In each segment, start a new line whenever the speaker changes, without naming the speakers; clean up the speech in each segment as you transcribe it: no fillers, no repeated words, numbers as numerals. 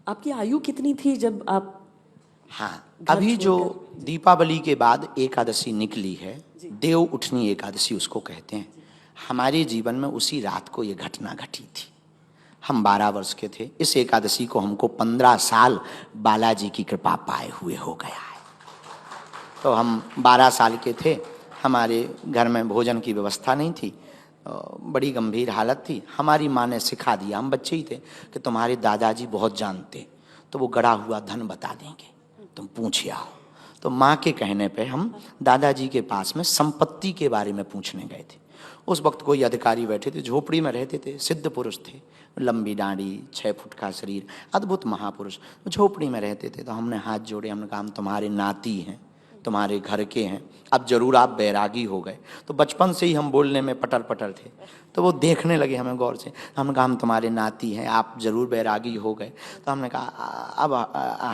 आपकी आयु कितनी थी जब आप
हाँ,
घर
अभी जो
छोड़कर?
दीपावली के बाद एकादशी निकली है, देव उठनी एकादशी उसको कहते हैं, हमारे जीवन में उसी रात को ये घटना घटी थी। हम 12 वर्ष के थे। इस एकादशी को हमको 15 साल बालाजी की कृपा पाए हुए हो गया है। तो हम 12 साल के थे, हमारे घर में भोजन की व्यवस्था नहीं थी, बड़ी गंभीर हालत थी। हमारी माँ ने सिखा दिया, हम बच्चे ही थे, कि तुम्हारे दादाजी बहुत जानते, तो वो गड़ा हुआ धन बता देंगे, तुम पूछ आओ। तो माँ के कहने पे हम दादाजी के पास में संपत्ति के बारे में पूछने गए थे। उस वक्त कोई अधिकारी बैठे थे, झोपड़ी में रहते थे, सिद्ध पुरुष थे, लंबी दाढ़ी, 6 फुट का शरीर, अद्भुत महापुरुष, झोपड़ी में रहते थे। तो हमने हाथ जोड़े, हमने कहा हम तुम्हारे नाती हैं, तुम्हारे घर के हैं, अब जरूर आप बैरागी हो गए। तो बचपन से ही हम बोलने में पटर पटर थे, तो वो देखने लगे हमें गौर से। हमने कहा हम तुम्हारे नाती हैं, आप जरूर बैरागी हो गए। तो हमने कहा अब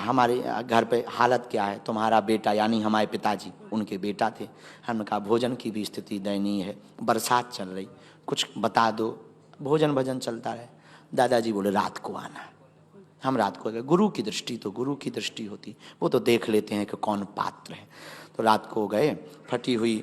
हमारे घर पे हालत क्या है, तुम्हारा बेटा, यानी हमारे पिताजी उनके बेटा थे। हमने कहा भोजन की भी स्थिति दयनीय है, बरसात चल रही, कुछ बता दो, भोजन भजन चलता रहे। दादाजी बोले रात को आना। हम रात को गए। गुरु की दृष्टि तो गुरु की दृष्टि होती, वो तो देख लेते हैं कि कौन पात्र है। तो रात को गए, फटी हुई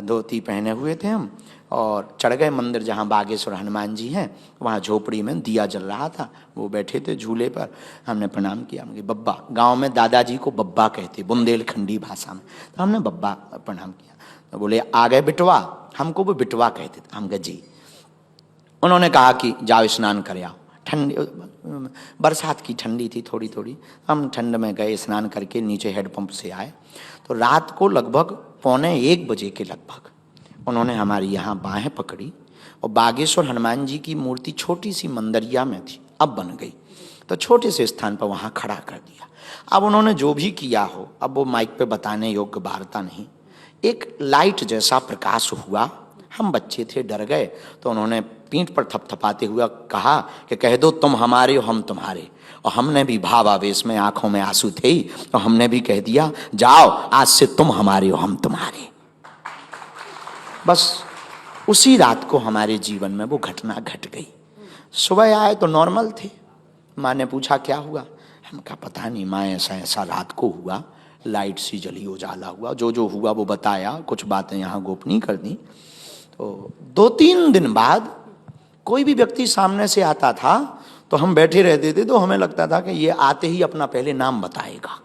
धोती पहने हुए थे हम, और चढ़ गए मंदिर जहाँ बागेश्वर हनुमान जी हैं, वहाँ झोपड़ी में दिया जल रहा था, वो बैठे थे झूले पर। हमने प्रणाम किया, हमने बब्बा, गांव में दादाजी को बब्बा कहते, बुंदेलखंडी भाषा में, तो हमने बब्बा प्रणाम किया। तो बोले आ गए बिटवा, हमको वो बिटवा कहते थे। हम कहे जी। उन्होंने कहा कि जाओ स्नान कर आओ। ठंडी, बरसात की ठंडी थी थोड़ी थोड़ी, हम ठंड में गए, स्नान करके नीचे हैंडपंप से आए। तो रात को लगभग 12:45 बजे के लगभग उन्होंने हमारी यहाँ बाहें पकड़ी, और बागेश्वर हनुमान जी की मूर्ति छोटी सी मंदिरिया में थी, अब बन गई, तो छोटे से स्थान पर वहाँ खड़ा कर दिया। अब उन्होंने जो भी किया हो, अब वो माइक पे बताने योग्य वार्ता नहीं, एक लाइट जैसा प्रकाश हुआ। हम बच्चे थे, डर गए, तो उन्होंने पीठ पर थपथपाते हुए कहा कि कह दो तुम हमारे हो हम तुम्हारे। और हमने भी भावावेश में, आंखों में आंसू थे ही, तो हमने भी कह दिया जाओ आज से तुम हमारे हो हम तुम्हारे। बस उसी रात को हमारे जीवन में वो घटना घट गई। सुबह आए तो नॉर्मल थे। माँ ने पूछा क्या हुआ, हम कहा पता नहीं माँ, ऐसा ऐसा रात को हुआ, लाइट सी जली, उजाला हुआ, जो जो हुआ वो बताया, कुछ बातें यहाँ गोपनीय कर दी। तो 2-3 दिन बाद कोई भी व्यक्ति सामने से आता था तो हम बैठे रहते थे, तो हमें लगता था कि ये आते ही अपना पहले नाम बताएगा।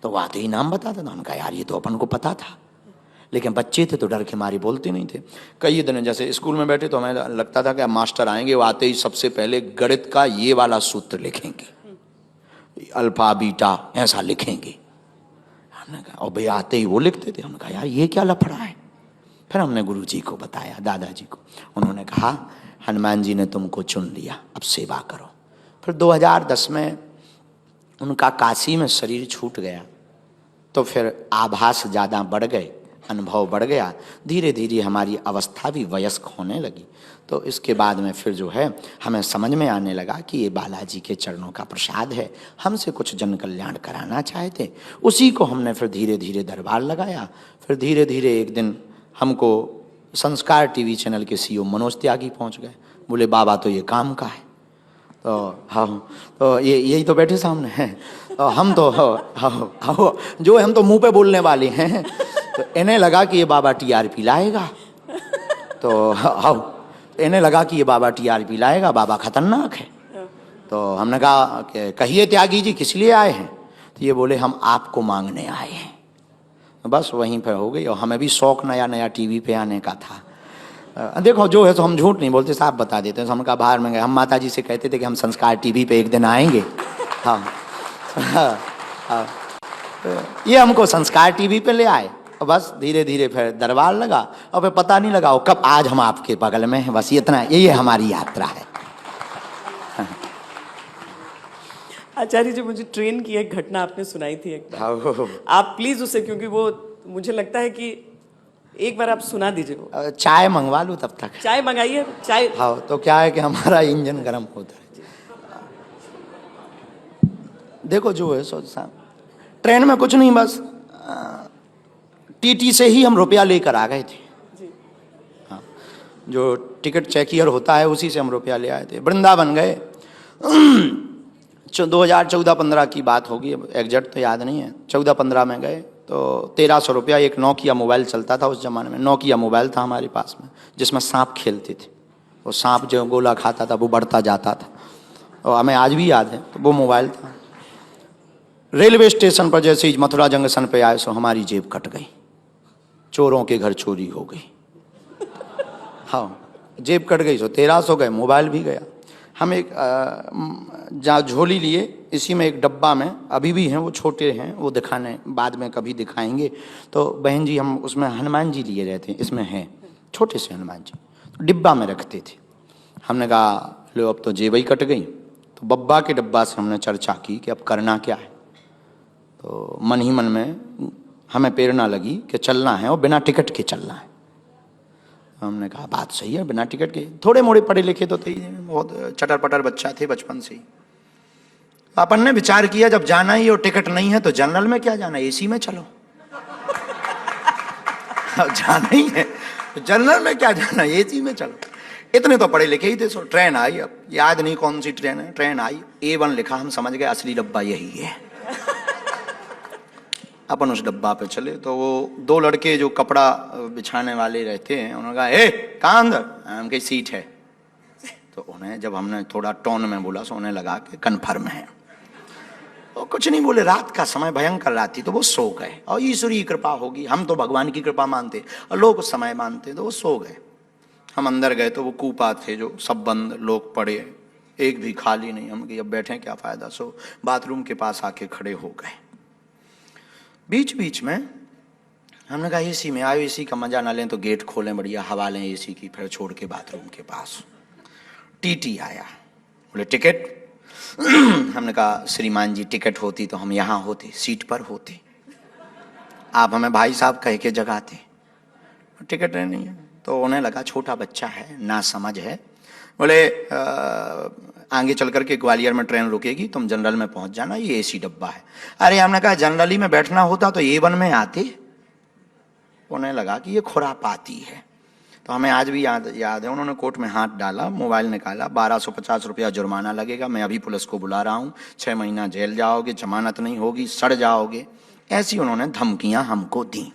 तो वो आते ही नाम बताता था, हमने कहा यार ये तो अपन को पता था, लेकिन बच्चे थे तो डर के मारे बोलते नहीं थे। कई दिन जैसे स्कूल में बैठे तो हमें लगता था कि मास्टर आएंगे, वो आते ही सबसे पहले गणित का ये वाला सूत्र लिखेंगे, अल्फा बीटा ऐसा लिखेंगे। हमने कहा, और भाई आते ही वो लिखते थे। हमने कहा यार ये क्या लफड़ा है। फिर हमने गुरु जी को बताया, दादाजी को। उन्होंने कहा हनुमान जी ने तुमको चुन लिया, अब सेवा करो। फिर 2010 में उनका काशी में शरीर छूट गया, तो फिर आभास ज़्यादा बढ़ गए, अनुभव बढ़ गया, धीरे धीरे हमारी अवस्था भी वयस्क होने लगी। तो इसके बाद में फिर जो है हमें समझ में आने लगा कि ये बालाजी के चरणों का प्रसाद है, हमसे कुछ जन कल्याण कराना चाहते। उसी को हमने फिर धीरे धीरे दरबार लगाया। फिर धीरे धीरे एक दिन हमको संस्कार टीवी चैनल के सीईओ मनोज त्यागी पहुंच गए, बोले बाबा तो ये काम का है। तो हाँ, तो ये यही तो बैठे सामने हैं, तो हम तो हाँ जो हम तो मुंह पे बोलने वाले हैं। तो इन्हें लगा कि ये बाबा टीआरपी लाएगा, तो हाँ इन्हें लगा कि ये बाबा टीआरपी लाएगा, बाबा खतरनाक है। तो हमने कहा कि कहिए त्यागी जी किस लिए आए हैं। तो ये बोले हम आपको मांगने आए हैं। बस वहीं पर हो गई। और हमें भी शौक नया नया टीवी पे आने का था। देखो जो है तो हम झूठ नहीं बोलते, साफ बता देते हैं। हम कहा बाहर में गए, हम माता जी से कहते थे कि हम संस्कार टीवी पे एक दिन आएंगे। हाँ हाँ, हाँ। ये हमको संस्कार टीवी पे ले आए, और बस धीरे धीरे फिर दरबार लगा, और फिर पता नहीं लगा कब आज हम आपके बगल में हैं। बस इतना, यही हमारी यात्रा है।
आचार्य जी, मुझे ट्रेन की एक घटना आपने सुनाई थी एक बार, आप प्लीज उसे, क्योंकि वो मुझे लगता है कि एक बार आप सुना दीजिए वो।
चाय मंगवा लूँ तब तक?
चाय मंगाइए। चाय,
हाँ, तो क्या है कि हमारा इंजन गर्म होता है। देखो जो है सोच साहब, ट्रेन में कुछ नहीं, बस टीटी से ही हम रुपया लेकर आ गए थे। हाँ, जो टिकट चेकियर होता है उसी से हम रुपया ले आए थे। वृंदावन गए, 2014-15 की बात होगी, अब एग्जैक्ट तो याद नहीं है। 14-15 में गए तो 1300 रुपया, एक नोकिया मोबाइल चलता था उस जमाने में, नोकिया मोबाइल था हमारे पास में, जिसमें सांप खेलते थे। वो सांप जो गोला खाता था वो बढ़ता जाता था, और हमें आज भी याद है। तो वो मोबाइल था। रेलवे स्टेशन पर जैसे ही मथुरा जंक्शन पे आए सो हमारी जेब कट गई, चोरों के घर चोरी हो गई। हाँ, जेब कट गई, सो 1300 गए, मोबाइल भी गया। हम एक जहाँ झोली लिए, इसी में एक डब्बा में अभी भी हैं, वो छोटे हैं, वो दिखाने बाद में कभी दिखाएंगे। तो बहन जी हम उसमें हनुमान जी लिए रहते हैं, इसमें हैं छोटे से हनुमान जी, तो डिब्बा में रखते थे। हमने कहा लो अब तो जेब ही कट गई। तो बब्बा के डब्बा से हमने चर्चा की कि अब करना क्या है। तो मन ही मन में हमें प्रेरणा लगी कि चलना है और बिना टिकट के चलना है। हमने कहा बात सही है, बिना टिकट के। थोड़े मोड़े पढ़े लिखे तो थे, बहुत चटर पटर बच्चा थे बचपन से ही। अपन ने विचार किया जब जाना ही और टिकट नहीं है तो जनरल में क्या जाना, एसी में चलो। अब जाना ही है तो जनरल में क्या जाना, एसी में चलो। इतने तो पढ़े लिखे ही थे। सो ट्रेन आई, अब याद नहीं कौन सी ट्रेन है, ट्रेन आई, A1 लिखा, हम समझ गए असली डब्बा यही है। अपन उस डब्बा पे चले तो वो 2 लड़के जो कपड़ा बिछाने वाले रहते हैं, उन्होंने कहा ए कहाँ अंदर, हमकी सीट है। तो उन्हें जब हमने थोड़ा टोन में बोला सो उन्हें लगा कि कन्फर्म है। वो कुछ नहीं बोले। रात का समय भयंकर रात थी, तो वो सो गए। और ईश्वरीय कृपा होगी, हम तो भगवान की कृपा मानते और लोग उस समय मानते, तो वो सो गए। हम अंदर गए तो वो कूपा थे जो सब बंद, लोग पड़े, एक भी खाली नहीं। हम कि अब बैठे क्या फायदा, सो बाथरूम के पास आके खड़े हो गए। बीच बीच में हमने कहा एसी में आयो, एसी का मजा ना लें तो गेट खोलें, बढ़िया हवा लें एसी की, फिर छोड़ के बाथरूम के पास। टीटी आया, बोले टिकट। हमने कहा श्रीमान जी टिकट होती तो हम यहाँ होते, सीट पर होते, आप हमें भाई साहब कह के जगाते, टिकट नहीं है। तो उन्हें लगा छोटा बच्चा है, ना समझ है। बोले आगे चल करके ग्वालियर में ट्रेन रुकेगी, तुम जनरल में पहुंच जाना, ये एसी डब्बा है। अरे हमने कहा जनरली में बैठना होता तो A1 में आते। उन्हें लगा कि ये खुरापाती है। तो हमें आज भी याद है, उन्होंने कोट में हाथ डाला, मोबाइल निकाला, 1250 रुपया जुर्माना लगेगा, मैं अभी पुलिस को बुला रहा हूँ, 6 महीना जेल जाओगे, जमानत नहीं होगी, सड़ जाओगे। ऐसी उन्होंने धमकियां हमको दी।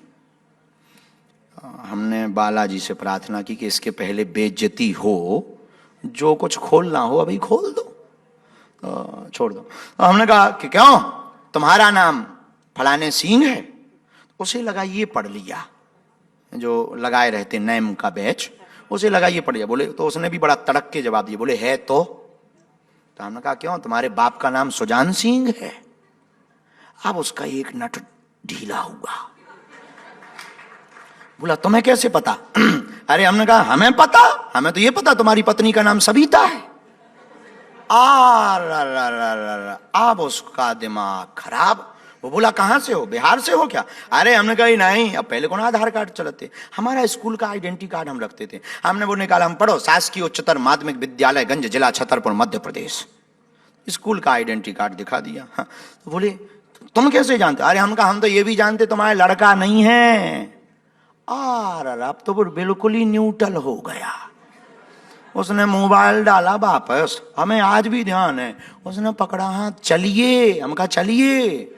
हमने बालाजी से प्रार्थना की कि इसके पहले बेइज्जती हो, जो कुछ खोलना हो अभी खोल दो, छोड़ दो। तो हमने कहा कि क्यों तुम्हारा नाम फलाने सिंह है। उसे लगा ये पढ़ लिया, जो लगाए रहते नेम का बैच, उसे लगा ये पढ़ लिया। बोले तो उसने भी बड़ा तड़क के जवाब दिया, बोले है तो हमने कहा क्यों तुम्हारे बाप का नाम सुजान सिंह है। अब उसका एक नट ढीला हुआ, बोला तुम्हें कैसे पता। अरे हमने कहा हमें पता, हमें तो ये पता तुम्हारी पत्नी का नाम सविता है। अब उसका दिमाग खराब। वो बोला कहां से हो, बिहार से हो क्या। अरे हमने कहा नहीं, अब पहले कौन आधार कार्ड चलाते, हमारा स्कूल का आइडेंटिटी कार्ड हम रखते थे। हमने वो निकाला, हम पढ़ो शासकीय उच्चतर माध्यमिक विद्यालय गंज, जिला छतरपुर, मध्य प्रदेश। स्कूल का आइडेंटिटी कार्ड दिखा दिया। हाँ। तो बोले तुम कैसे जानते। अरे हम कहा हम तो ये भी जानते तुम्हारा लड़का नहीं है। अब तो वो बिल्कुल ही न्यूट्रल हो गया। उसने मोबाइल डाला वापस, हमें आज भी ध्यान है, उसने पकड़ा हाथ, चलिए। हम कहा चलिए।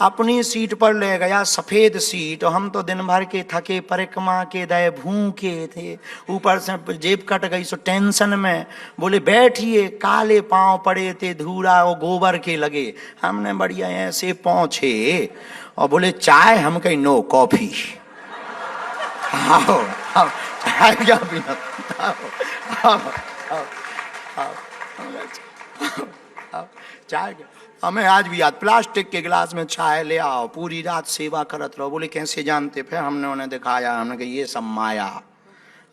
अपनी सीट पर ले गया, सफेद सीट। हम तो दिन भर के थके, परिक्रमा के दे भूखे थे, ऊपर से जेब कट गई सो टेंशन में। बोले बैठिए, काले पांव पड़े थे, धूरा और गोबर के लगे। हमने बढ़िया ऐसे पहुंचे और बोले चाय, हम कहीं नो कॉफी। आओ चाय क्या पीना, चाय क्या। हमें आज भी याद, प्लास्टिक के गिलास में चाय ले आओ, पूरी रात सेवा करत रहो। बोले कैसे जानते। फिर हमने उन्हें दिखाया, हमने कहा ये सब माया।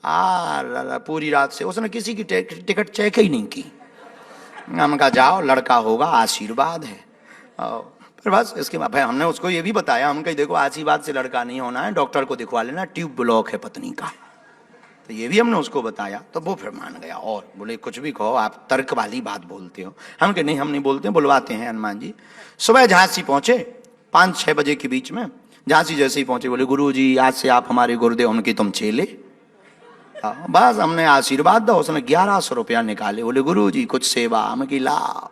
पूरी रात से उसने किसी की टिकट चेक ही नहीं की। हम कहा जाओ, लड़का होगा, आशीर्वाद है। फिर बस इसके बाद हमने उसको ये भी बताया, हम कहीं देखो आशीर्वाद से लड़का नहीं होना है, डॉक्टर को दिखवा लेना, ट्यूब ब्लॉक है पत्नी का। तो ये भी हमने उसको बताया, तो वो फिर मान गया। और बोले कुछ भी कहो, आप तर्क वाली बात बोलते हो। हम कहे नहीं, हम नहीं बोलते, बुलवाते हैं हनुमान जी। सुबह झांसी पहुंचे 5-6 बजे के बीच में। झांसी जैसे ही पहुंचे बोले गुरु जी आज से आप हमारे गुरुदेव, उनके तुम चेले। बस हमने आशीर्वाद दो। उसने 1100 रुपया निकाले, बोले गुरु जी कुछ सेवा। हम की ला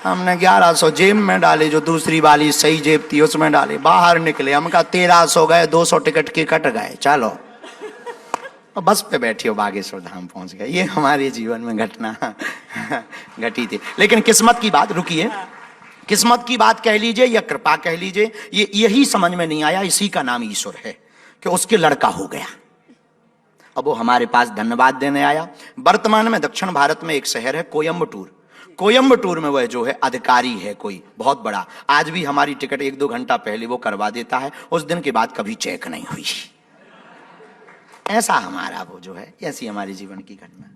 हमने 1100 जेब में डाले, जो दूसरी वाली सही जेब थी उसमें डाले, बाहर निकले, हम कहा 1300 गए, 200 टिकट के कट गए, चलो बस पे बैठे हो, बागेश्वर धाम पहुंच गए। ये हमारे जीवन में घटना घटी थी। लेकिन किस्मत की बात, रुकिए, किस्मत की बात कह लीजिए या कृपा कह लीजिए, ये यही समझ में नहीं आया, इसी का नाम ईश्वर है कि उसके लड़का हो गया। अब वो हमारे पास धन्यवाद देने आया। वर्तमान में दक्षिण भारत में एक शहर है कोयम्बटूर, कोयम्बटूर में वह जो है अधिकारी है कोई बहुत बड़ा, आज भी हमारी टिकट 1-2 घंटा पहले वो करवा देता है, उस दिन के बाद कभी चेक नहीं हुई। ऐसा हमारा वो जो है, ऐसी हमारे जीवन की घटना।